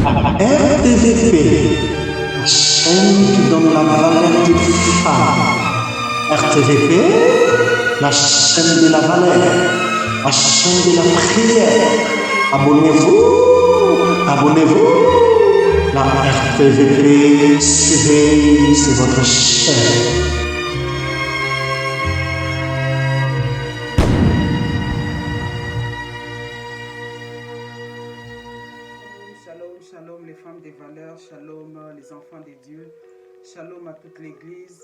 RTVP, la chaîne qui donne la valeur d'une femme. RTVP, la chaîne de la valeur, la chaîne de la prière. Abonnez-vous, abonnez-vous. La RTVP, suivez, c'est votre chaîne. Shalom, shalom les femmes des valeurs, shalom les enfants de Dieu, shalom à toute l'église,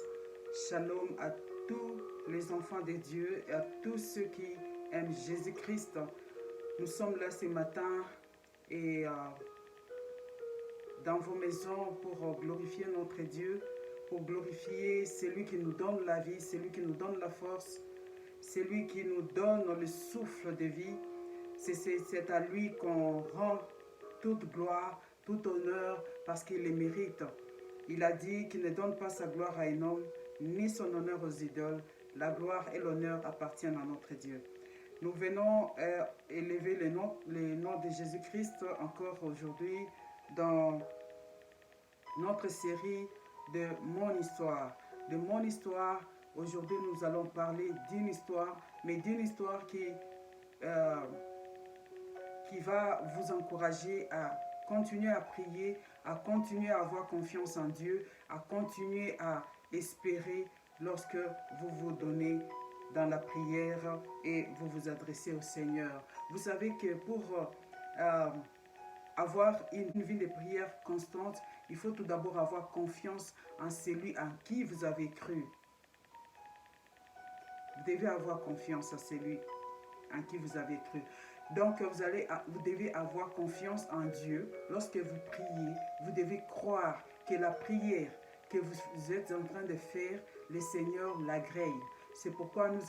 shalom à tous les enfants de Dieu et à tous ceux qui aiment Jésus-Christ. Nous sommes là ce matin et dans vos maisons pour glorifier notre Dieu, pour glorifier celui qui nous donne la vie, celui qui nous donne la force, celui qui nous donne le souffle de vie. C'est à lui qu'on rend toute gloire, tout honneur, parce qu'il les mérite. Il a dit qu'il ne donne pas sa gloire à un homme, ni son honneur aux idoles. La gloire et l'honneur appartiennent à notre Dieu. Nous venons élever le nom de Jésus-Christ encore aujourd'hui dans notre série de Mon Histoire. De Mon Histoire, aujourd'hui nous allons parler d'une histoire, mais d'une histoire qui va vous encourager à continuer à prier, à continuer à avoir confiance en Dieu, à continuer à espérer lorsque vous vous donnez dans la prière et vous vous adressez au Seigneur. Vous savez que pour avoir une vie de prière constante, il faut tout d'abord avoir confiance en celui en qui vous avez cru. Vous devez avoir confiance en celui en qui vous avez cru. Donc, vous devez avoir confiance en Dieu. Lorsque vous priez, vous devez croire que la prière que vous êtes en train de faire, le Seigneur l'agrée. C'est pourquoi nous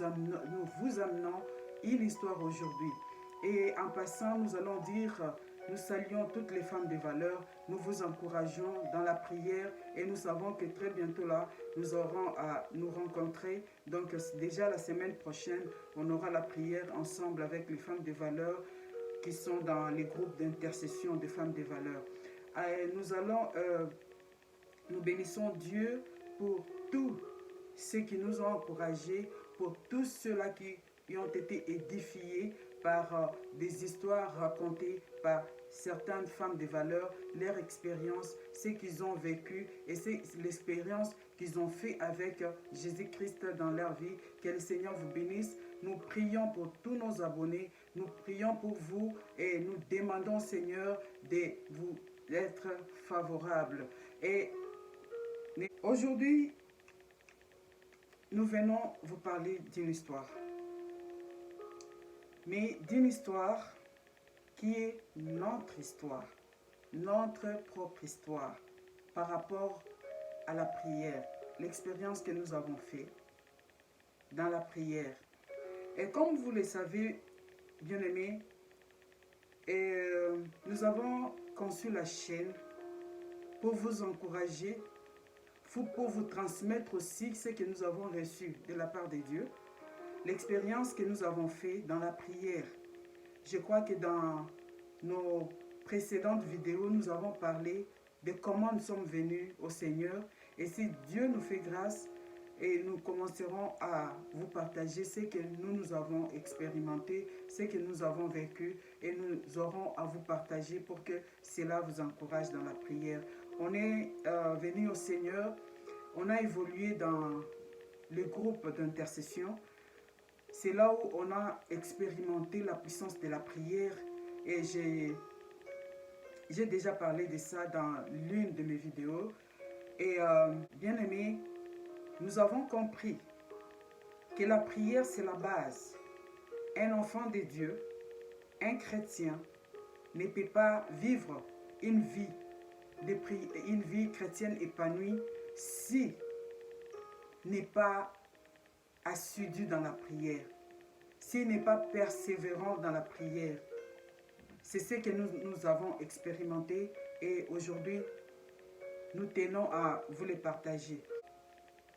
vous amenons une histoire aujourd'hui. Et en passant, nous allons dire, nous saluons toutes les femmes de valeur, nous vous encourageons dans la prière et nous savons que très bientôt là, nous aurons à nous rencontrer. Donc déjà la semaine prochaine, on aura la prière ensemble avec les femmes de valeur qui sont dans les groupes d'intercession des femmes de valeur. Nous bénissons Dieu pour tous ceux qui nous ont encouragés, pour tous ceux-là qui ont été édifiés par des histoires racontées par certaines femmes de valeur, leur expérience, ce qu'ils ont vécu et c'est l'expérience qu'ils ont fait avec Jésus-Christ dans leur vie. Que le Seigneur vous bénisse. Nous prions pour tous nos abonnés, nous prions pour vous et nous demandons au Seigneur de vous être favorable. Et aujourd'hui, nous venons vous parler d'une histoire. Mais d'une histoire qui est notre histoire, notre propre histoire par rapport à la prière, l'expérience que nous avons faite dans la prière. Et comme vous le savez, bien-aimés, nous avons conçu la chaîne pour vous encourager, pour vous transmettre aussi ce que nous avons reçu de la part de Dieu, l'expérience que nous avons faite dans la prière. Je crois que dans nos précédentes vidéos, nous avons parlé de comment nous sommes venus au Seigneur. Et si Dieu nous fait grâce, et nous commencerons à vous partager ce que nous avons expérimenté, ce que nous avons vécu, et nous aurons à vous partager pour que cela vous encourage dans la prière. On est venu au Seigneur, on a évolué dans le groupe d'intercession. C'est là où on a expérimenté la puissance de la prière et j'ai déjà parlé de ça dans l'une de mes vidéos. Et bien aimé, nous avons compris que la prière c'est la base. Un enfant de Dieu, un chrétien, ne peut pas vivre une vie chrétienne épanouie si n'est pas assidu dans la prière, s'il n'est pas persévérant dans la prière. C'est ce que nous avons expérimenté et aujourd'hui, nous tenons à vous le partager.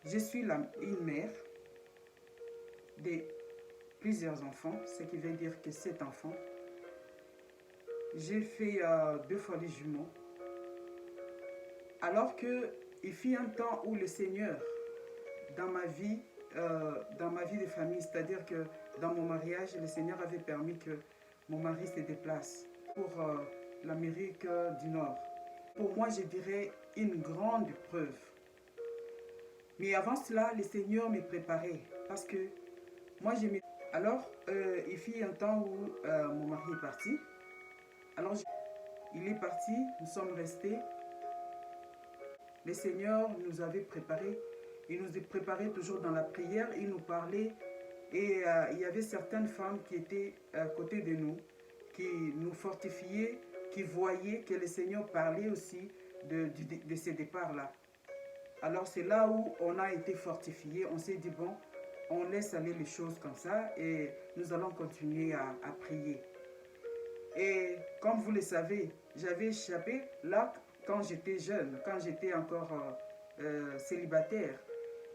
Je suis une mère de plusieurs enfants, ce qui veut dire que 7 enfants. J'ai fait 2 fois les jumeaux Alors qu'il fut un temps où le Seigneur, dans ma vie de famille, c'est-à-dire que dans mon mariage, le Seigneur avait permis que mon mari se déplace pour l'Amérique du Nord. Pour moi, je dirais une grande preuve. Mais avant cela, le Seigneur me préparait parce que moi, alors, il fut un temps où mon mari est parti. Alors, il est parti, nous sommes restés. Le Seigneur nous avait préparés. Il nous préparait toujours dans la prière. Il nous parlait. Et il y avait certaines femmes qui étaient à côté de nous, qui nous fortifiaient, qui voyaient que le Seigneur parlait aussi de ces départs-là. Alors c'est là où on a été fortifiés. On s'est dit, bon, on laisse aller les choses comme ça et nous allons continuer à prier. Et comme vous le savez, j'avais échappé là quand j'étais jeune, quand j'étais encore célibataire.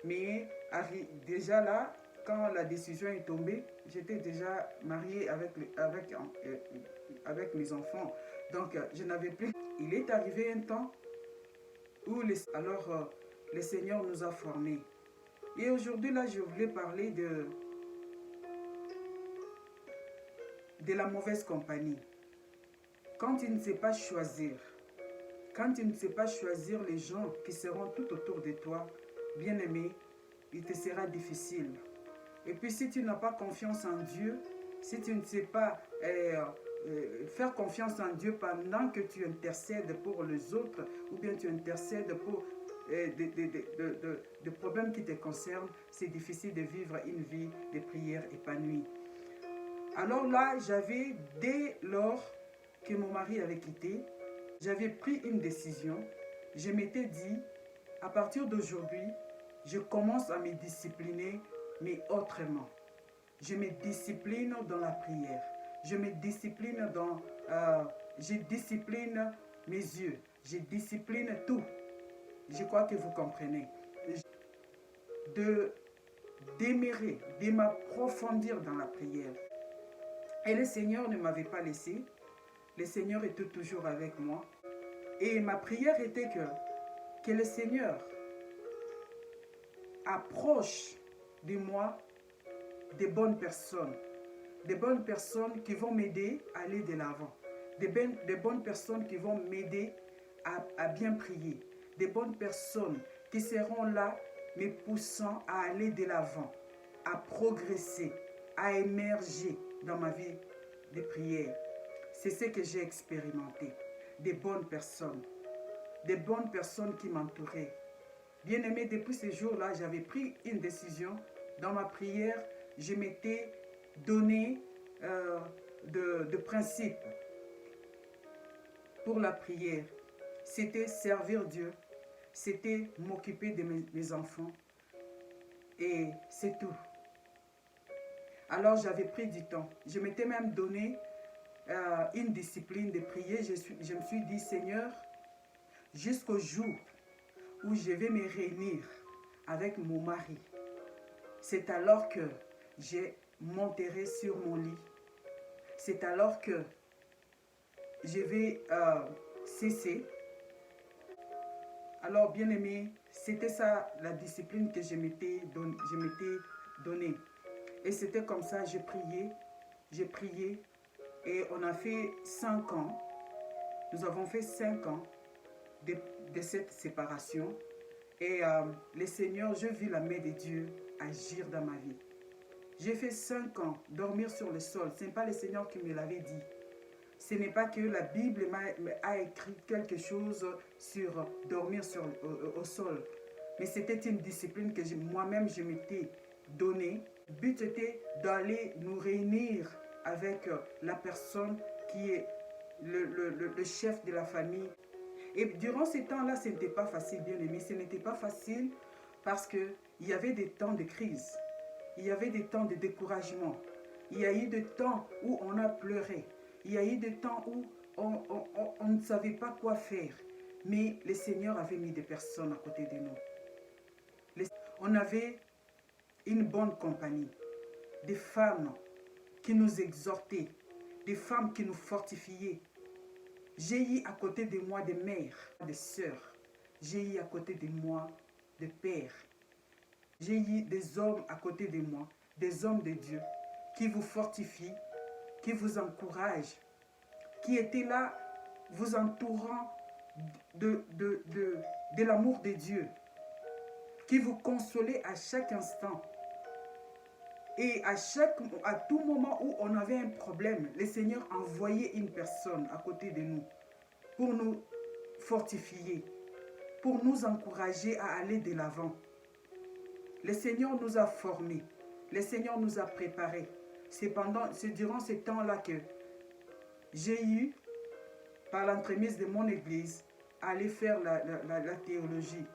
Mais déjà là, quand la décision est tombée, j'étais déjà mariée avec mes enfants. Donc je n'avais plus... Il est arrivé un temps où le Seigneur nous a formés. Et aujourd'hui là, je voulais parler de la mauvaise compagnie. Quand tu ne sais pas choisir, quand tu ne sais pas choisir les gens qui seront tout autour de toi, bien-aimé, il te sera difficile. Et puis si tu n'as pas confiance en Dieu, si tu ne sais pas faire confiance en Dieu pendant que tu intercèdes pour les autres, ou bien tu intercèdes pour des problèmes qui te concernent, c'est difficile de vivre une vie de prière épanouie. Alors là, dès lors que mon mari avait quitté, j'avais pris une décision. Je m'étais dit, à partir d'aujourd'hui, je commence à me discipliner, mais autrement. Je me discipline dans la prière. Je me discipline je discipline mes yeux. Je discipline tout. Je crois que vous comprenez. D'aimer, de m'approfondir dans la prière. Et le Seigneur ne m'avait pas laissé. Le Seigneur était toujours avec moi. Et ma prière était que le Seigneur approche de moi des bonnes personnes qui vont m'aider à aller de l'avant, des bonnes personnes qui vont m'aider à bien prier, des bonnes personnes qui seront là me poussant à aller de l'avant, à progresser, à émerger dans ma vie de prière. C'est ce que j'ai expérimenté, des bonnes personnes qui m'entouraient. Bien-aimé, depuis ce jour-là, j'avais pris une décision. Dans ma prière, je m'étais donné de principes pour la prière. C'était servir Dieu, c'était m'occuper de mes enfants et c'est tout. Alors j'avais pris du temps. Je m'étais même donné une discipline de prier. Je me suis dit, Seigneur, jusqu'au jour où je vais me réunir avec mon mari, c'est alors que je monterai sur mon lit. C'est alors que je vais cesser. Alors, bien aimé, c'était ça la discipline que je m'étais donnée. Et c'était comme ça, j'ai prié. Et on a fait 5 ans. Nous avons fait 5 ans de cette séparation. Et le Seigneur, je vis la main de Dieu agir dans ma vie. J'ai fait 5 ans dormir sur le sol. Ce n'est pas le Seigneur qui me l'avait dit. Ce n'est pas que la Bible a écrit quelque chose sur dormir au sol. Mais c'était une discipline que moi-même je m'étais donnée. Le but était d'aller nous réunir avec la personne qui est le chef de la famille. Et durant ces temps-là, ce n'était pas facile, bien aimé. Ce n'était pas facile parce qu'il y avait des temps de crise. Il y avait des temps de découragement. Il y a eu des temps où on a pleuré. Il y a eu des temps où on ne savait pas quoi faire. Mais le Seigneur avait mis des personnes à côté de nous. On avait une bonne compagnie. Des femmes qui nous exhortaient. Des femmes qui nous fortifiaient. J'ai eu à côté de moi des mères, des sœurs. j'ai eu à côté de moi des pères. J'ai eu des hommes à côté de moi, des hommes de Dieu, qui vous fortifient, qui vous encouragent, qui étaient là, vous entourant de l'amour de Dieu, qui vous consolaient à chaque instant. Et à tout moment où on avait un problème, le Seigneur envoyait une personne à côté de nous pour nous fortifier, pour nous encourager à aller de l'avant. Le Seigneur nous a formés, le Seigneur nous a préparés. C'est durant ce temps-là que j'ai eu, par l'entremise de mon église, à aller faire la théologie.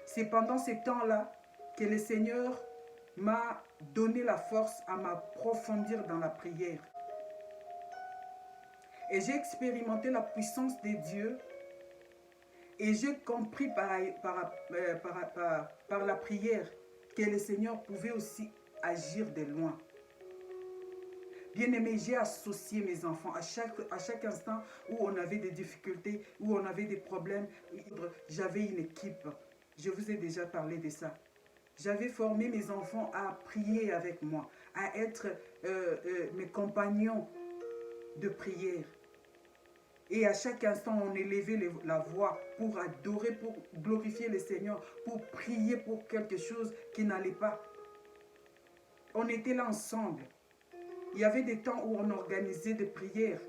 C'est pendant ce temps-là que le Seigneur m'a donné la force à m'approfondir dans la prière. Et j'ai expérimenté la puissance de Dieu et j'ai compris par la prière que le Seigneur pouvait aussi agir de loin. Bien-aimé, j'ai associé mes enfants à chaque instant où on avait des difficultés, où on avait des problèmes. J'avais une équipe. Je vous ai déjà parlé de ça. J'avais formé mes enfants à prier avec moi, à être mes compagnons de prière. Et à chaque instant, on élevait la voix pour adorer, pour glorifier le Seigneur, pour prier pour quelque chose qui n'allait pas. On était là ensemble. Il y avait des temps où on organisait des prières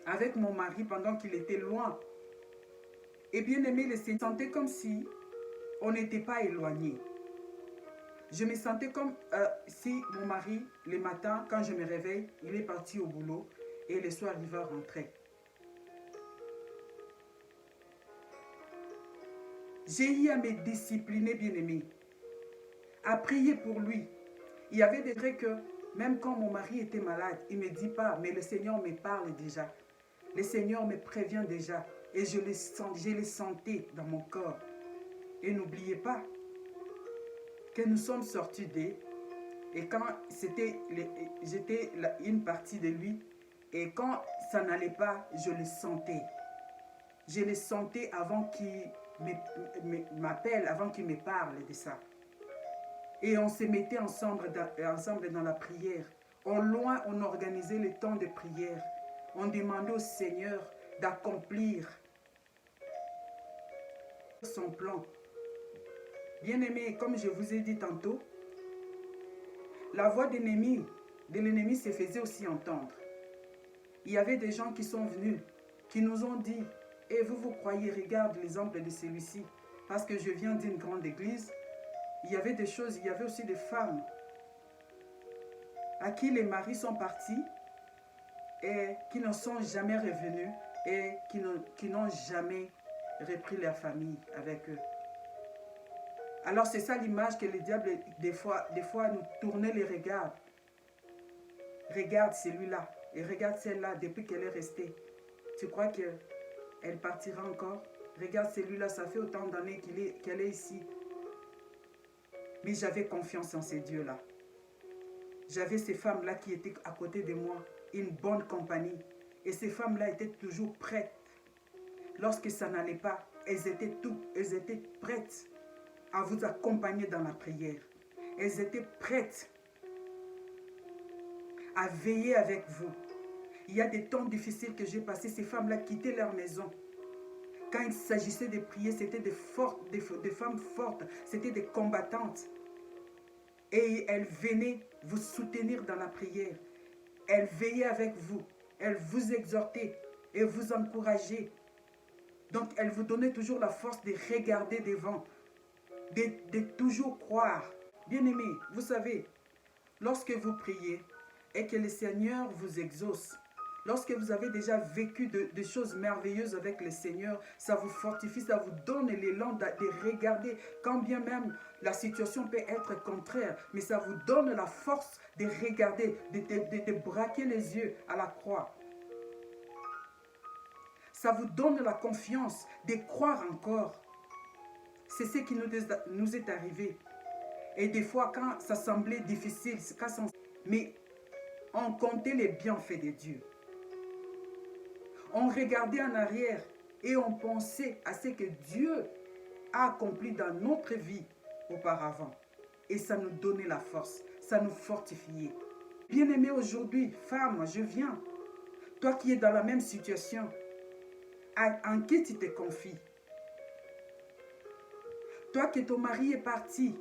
avec mon mari pendant qu'il était loin. Et bien aimé, le Seigneur sentait comme si on n'était pas éloigné. Je me sentais comme si mon mari, le matin, quand je me réveille, il est parti au boulot et le soir, il va rentrer. J'ai eu à me discipliner, bien aimé, à prier pour lui. Il y avait des trucs que, même quand mon mari était malade, il ne me dit pas, mais le Seigneur me parle déjà. Le Seigneur me prévient déjà. Et je les sentais dans mon corps. Et n'oubliez pas que nous sommes sortis d'eux. Et quand j'étais une partie de lui, et quand ça n'allait pas, je le sentais. Je le sentais avant qu'il m'appelle, avant qu'il me parle de ça. Et on se mettait ensemble dans la prière. Au loin, on organisait le temps de prière. On demandait au Seigneur d'accomplir son plan. Bien-aimés, comme je vous ai dit tantôt, la voix de l'ennemi se faisait aussi entendre. Il y avait des gens qui sont venus, qui nous ont dit, et vous croyez, regarde l'exemple de celui-ci, parce que je viens d'une grande église, il y avait des choses, il y avait aussi des femmes à qui les maris sont partis et qui ne sont jamais revenus et qui n'ont jamais repris leur famille avec eux. Alors c'est ça l'image que le diable, des fois nous tournait les regards. Regarde celui-là et regarde celle-là depuis qu'elle est restée. Tu crois qu'elle partira encore? Regarde celui-là, ça fait autant d'années qu'elle est ici. Mais j'avais confiance en ces dieux-là. J'avais ces femmes-là qui étaient à côté de moi, une bonne compagnie. Et ces femmes-là étaient toujours prêtes. Lorsque ça n'allait pas, elles étaient prêtes à vous accompagner dans la prière. Elles étaient prêtes à veiller avec vous. Il y a des temps difficiles que j'ai passés, ces femmes-là quittaient leur maison. Quand il s'agissait de prier, c'était des femmes fortes, c'était des combattantes. Et elles venaient vous soutenir dans la prière. Elles veillaient avec vous, elles vous exhortaient et vous encourageaient. Donc elles vous donnaient toujours la force de regarder devant, de toujours croire. Bien-aimés, vous savez, lorsque vous priez et que le Seigneur vous exauce, lorsque vous avez déjà vécu de choses merveilleuses avec le Seigneur, ça vous fortifie, ça vous donne l'élan de regarder, quand bien même la situation peut être contraire, mais ça vous donne la force de regarder, de braquer les yeux à la croix. Ça vous donne la confiance de croire encore. C'est ce qui nous est arrivé. Et des fois, quand ça semblait difficile, mais on comptait les bienfaits de Dieu. On regardait en arrière et on pensait à ce que Dieu a accompli dans notre vie auparavant. Et ça nous donnait la force, ça nous fortifiait. Bien-aimé, aujourd'hui, femme, je viens. Toi qui es dans la même situation, en qui tu te confies? Toi que ton mari est parti,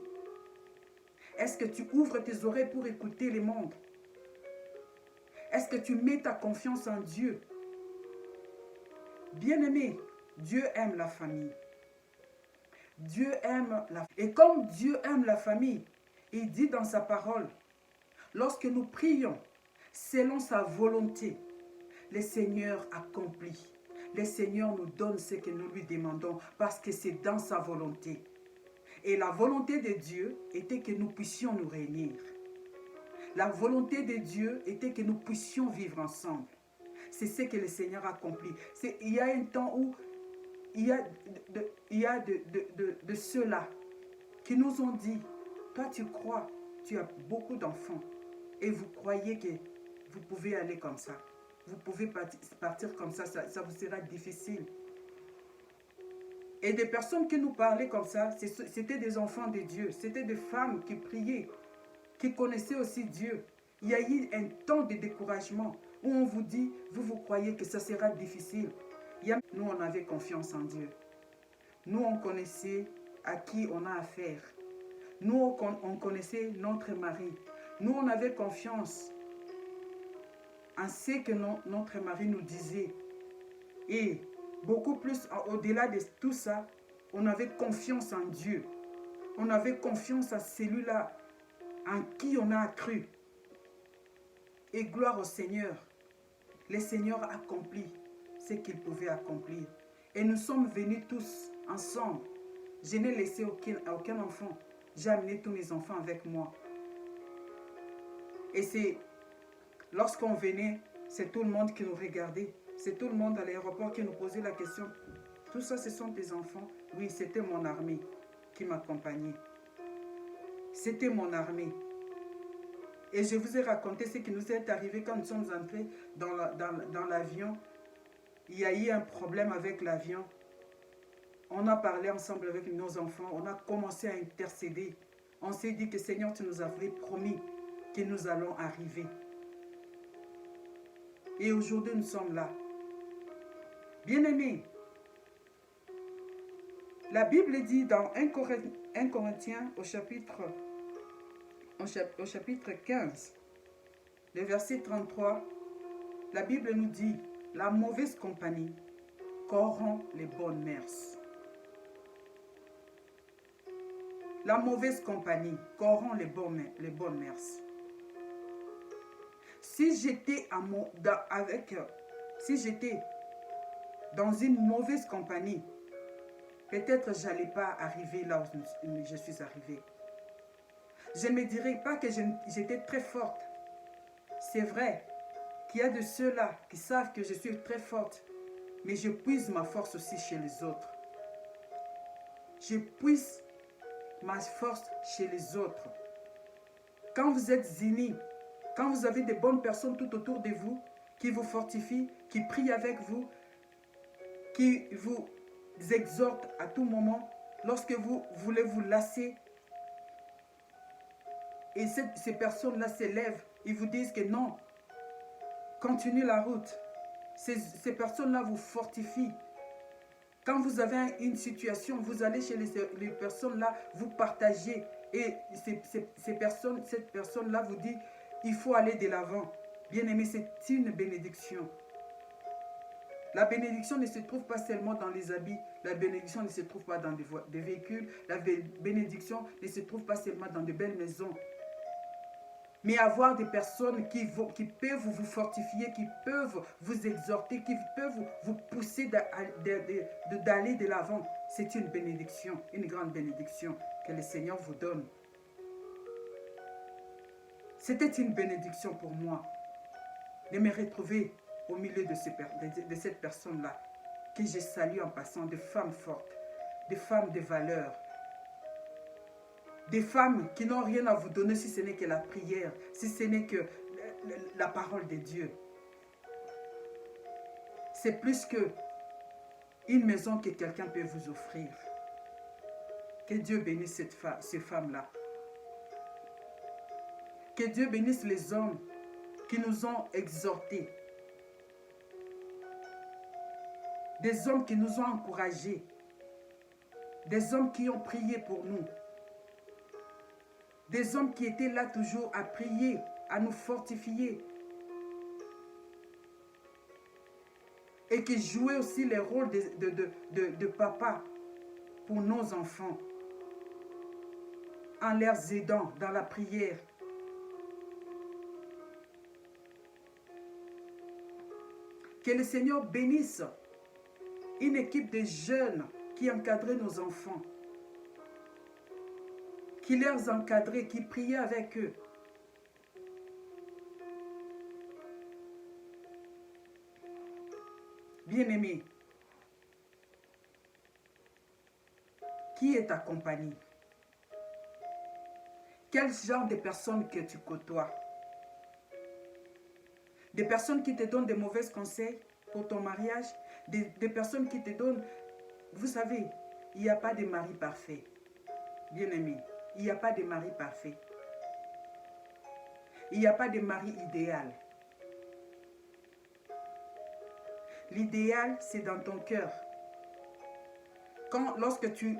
est-ce que tu ouvres tes oreilles pour écouter le monde? Est-ce que tu mets ta confiance en Dieu? Bien-aimé, Dieu aime la famille. Dieu aime la famille. Et comme Dieu aime la famille, il dit dans sa parole, lorsque nous prions selon sa volonté, le Seigneur accomplit. Le Seigneur nous donne ce que nous lui demandons parce que c'est dans sa volonté. Et la volonté de Dieu était que nous puissions nous réunir. La volonté de Dieu était que nous puissions vivre ensemble. C'est ce que le Seigneur accomplit. Il y a un temps où il y a de ceux-là qui nous ont dit, toi tu crois, tu as beaucoup d'enfants et vous croyez que vous pouvez aller comme ça. Vous pouvez partir comme ça, ça vous sera difficile. Et des personnes qui nous parlaient comme ça, c'était des enfants de Dieu. C'était des femmes qui priaient, qui connaissaient aussi Dieu. Il y a eu un temps de découragement où on vous dit, vous croyez que ça sera difficile. Nous, on avait confiance en Dieu. Nous, on connaissait à qui on a affaire. Nous, on connaissait notre mari. Nous, on avait confiance en ce que notre mari nous disait. Et beaucoup plus, au-delà de tout ça, on avait confiance en Dieu. On avait confiance à celui-là en qui on a cru. Et gloire au Seigneur. Le Seigneur accomplit ce qu'il pouvait accomplir. Et nous sommes venus tous ensemble. Je n'ai laissé aucun enfant. J'ai amené tous mes enfants avec moi. Et c'est lorsqu'on venait, c'est tout le monde qui nous regardait. C'est tout le monde à l'aéroport qui nous posait la question. Tout ça, ce sont tes enfants? Oui, c'était mon armée qui m'accompagnait. C'était mon armée. Et je vous ai raconté ce qui nous est arrivé quand nous sommes entrés dans l'avion. Il y a eu un problème avec l'avion. On a parlé ensemble avec nos enfants. On a commencé à intercéder. On s'est dit que Seigneur, tu nous avais promis que nous allons arriver. Et aujourd'hui, nous sommes là. Bien-aimés, la Bible dit dans 1 Corinthiens au chapitre 15, le verset 33, la Bible nous dit, la mauvaise compagnie corrompt les bonnes mœurs. La mauvaise compagnie corrompt les bonnes mœurs. Si j'étais dans une mauvaise compagnie, peut-être je n'allais pas arriver là où je suis arrivée. Je ne me dirais pas que j'étais très forte. C'est vrai qu'il y a de ceux-là qui savent que je suis très forte, mais je puise ma force aussi chez les autres. Je puise ma force chez les autres. Quand vous êtes unis, quand vous avez des bonnes personnes tout autour de vous, qui vous fortifient, qui prient avec vous, qui vous exhortent à tout moment, lorsque vous voulez vous lasser, et ces personnes-là s'élèvent, ils vous disent que non, continue la route. Ces personnes-là vous fortifient. Quand vous avez une situation, vous allez chez les personnes-là, vous partagez. Et cette personne-là vous dit, il faut aller de l'avant. Bien-aimé, c'est une bénédiction. La bénédiction ne se trouve pas seulement dans les habits. La bénédiction ne se trouve pas dans des véhicules. La bénédiction ne se trouve pas seulement dans de belles maisons. Mais avoir des personnes qui peuvent vous fortifier, qui peuvent vous exhorter, qui peuvent vous pousser d'aller de l'avant. C'est une bénédiction, une grande bénédiction que le Seigneur vous donne. C'était une bénédiction pour moi de me retrouver au milieu de cette personne-là, que je salue en passant, de femmes fortes, de femmes de valeur, des femmes qui n'ont rien à vous donner si ce n'est que la prière, si ce n'est que la parole de Dieu. C'est plus que une maison que quelqu'un peut vous offrir. Que Dieu bénisse ces femmes-là. Que Dieu bénisse les hommes qui nous ont exhortés. Des hommes qui nous ont encouragés. Des hommes qui ont prié pour nous. Des hommes qui étaient là toujours à prier, à nous fortifier. Et qui jouaient aussi le rôle de papa pour nos enfants. En les aidant dans la prière. Que le Seigneur bénisse une équipe de jeunes qui encadraient nos enfants. Qui les encadraient, qui priaient avec eux. Bien-aimé, qui est ta compagnie? Quel genre de personnes que tu côtoies? Des personnes qui te donnent des mauvais conseils pour ton mariage, des personnes qui te donnent... Vous savez, il n'y a pas de mari parfait. Bien-aimé, il n'y a pas de mari parfait. Il n'y a pas de mari idéal. L'idéal, c'est dans ton cœur. Lorsque tu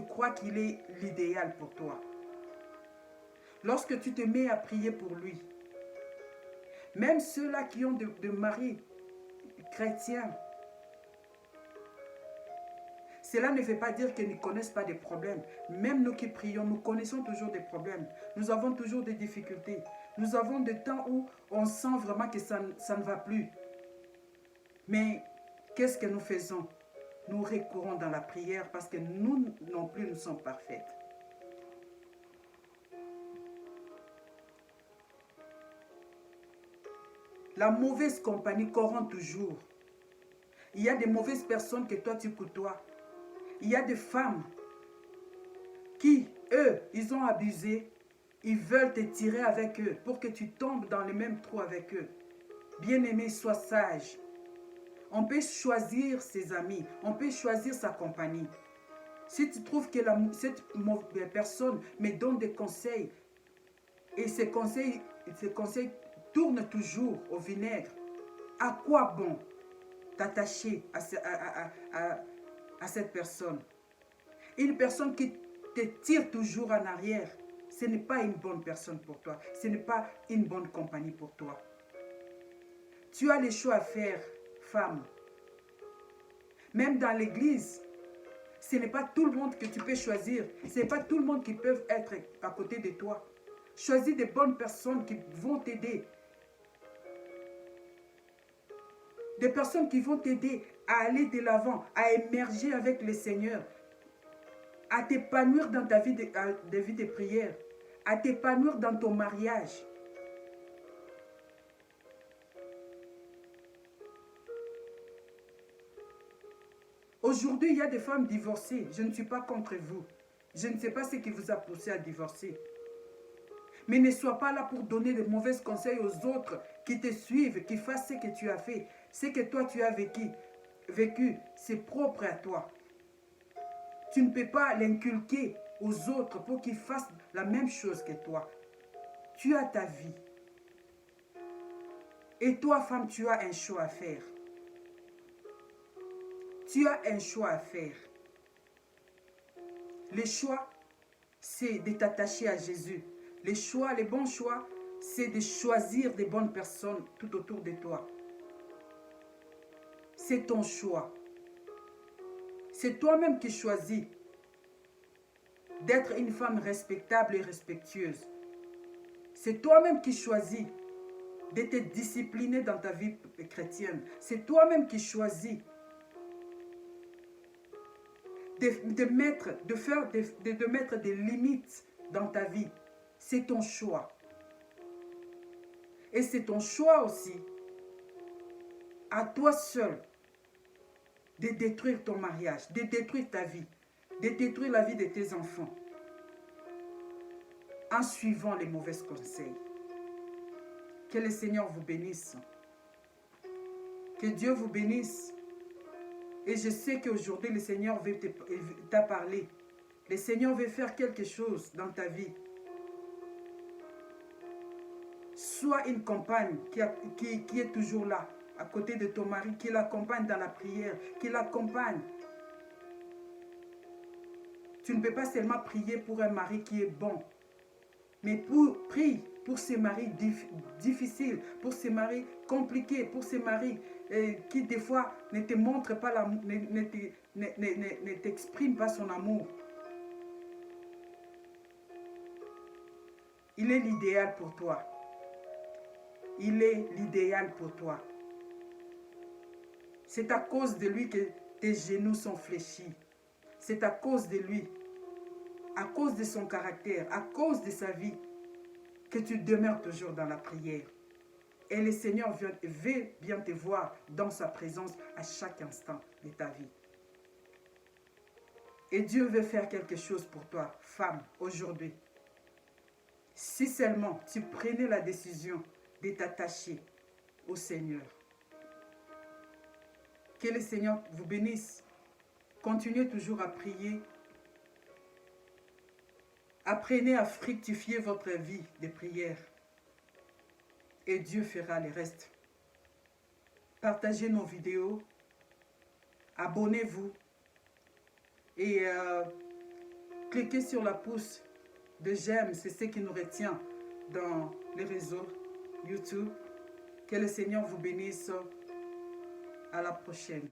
crois qu'il est l'idéal pour toi. Lorsque tu te mets à prier pour lui. Même ceux-là qui ont de maris chrétiens. Cela ne veut pas dire qu'ils ne connaissent pas des problèmes. Même nous qui prions, nous connaissons toujours des problèmes. Nous avons toujours des difficultés. Nous avons des temps où on sent vraiment que ça ne va plus. Mais qu'est-ce que nous faisons? Nous recourons dans la prière parce que nous non plus nous sommes parfaites. La mauvaise compagnie corrompt toujours. Il y a des mauvaises personnes que toi tu côtoies. Il y a des femmes qui, eux, ils ont abusé. Ils veulent te tirer avec eux pour que tu tombes dans le même trou avec eux. Bien-aimé, sois sage. On peut choisir ses amis. On peut choisir sa compagnie. Si tu trouves que cette mauvaise personne me donne des conseils et ces conseils tournent toujours au vinaigre, à quoi bon t'attacher à cette personne? Une personne qui te tire toujours en arrière, ce n'est pas une bonne personne pour toi. Ce n'est pas une bonne compagnie pour toi. Tu as les choix à faire, femme. Même dans l'église, ce n'est pas tout le monde que tu peux choisir. Ce n'est pas tout le monde qui peut être à côté de toi. Choisis des bonnes personnes qui vont t'aider. Des personnes qui vont t'aider à aller de l'avant, à émerger avec le Seigneur, à t'épanouir dans ta vie de prière, à t'épanouir dans ton mariage. Aujourd'hui, il y a des femmes divorcées. Je ne suis pas contre vous. Je ne sais pas ce qui vous a poussé à divorcer. Mais ne sois pas là pour donner de mauvais conseils aux autres qui te suivent, qui fassent ce que tu as fait. Ce que toi tu as vécu, c'est propre à toi. Tu ne peux pas l'inculquer aux autres pour qu'ils fassent la même chose que toi. Tu as ta vie. Et toi, femme, tu as un choix à faire. Tu as un choix à faire. Le choix, c'est de t'attacher à Jésus. Les bons choix, c'est de choisir des bonnes personnes tout autour de toi. C'est ton choix. C'est toi-même qui choisis d'être une femme respectable et respectueuse. C'est toi-même qui choisis de te discipliner dans ta vie chrétienne. C'est toi-même qui choisis de mettre des limites dans ta vie. C'est ton choix. Et c'est ton choix aussi, à toi seul, de détruire ton mariage, de détruire ta vie, de détruire la vie de tes enfants, en suivant les mauvais conseils. Que le Seigneur vous bénisse. Que Dieu vous bénisse Et je sais qu'aujourd'hui, le Seigneur t'a parlé. Le Seigneur veut faire quelque chose dans ta vie. Sois une compagne qui est toujours là, à côté de ton mari, qui l'accompagne dans la prière, qui l'accompagne. Tu ne peux pas seulement prier pour un mari qui est bon, mais prie pour ces maris difficiles, pour ces maris compliqués, pour ces maris qui des fois ne te montrent pas l'amour, ne t'expriment pas son amour. Il est l'idéal pour toi. Il est l'idéal pour toi. C'est à cause de lui que tes genoux sont fléchis. C'est à cause de lui, à cause de son caractère, à cause de sa vie, que tu demeures toujours dans la prière. Et le Seigneur veut bien te voir dans sa présence à chaque instant de ta vie. Et Dieu veut faire quelque chose pour toi, femme, aujourd'hui. Si seulement tu prenais la décision de t'attacher au Seigneur. Que le Seigneur vous bénisse. Continuez toujours à prier. Apprenez à fructifier votre vie de prière. Et Dieu fera le reste. Partagez nos vidéos. Abonnez-vous. Et cliquez sur la pouce de j'aime. C'est ce qui nous retient dans les réseaux YouTube. Que le Seigneur vous bénisse. À la prochaine.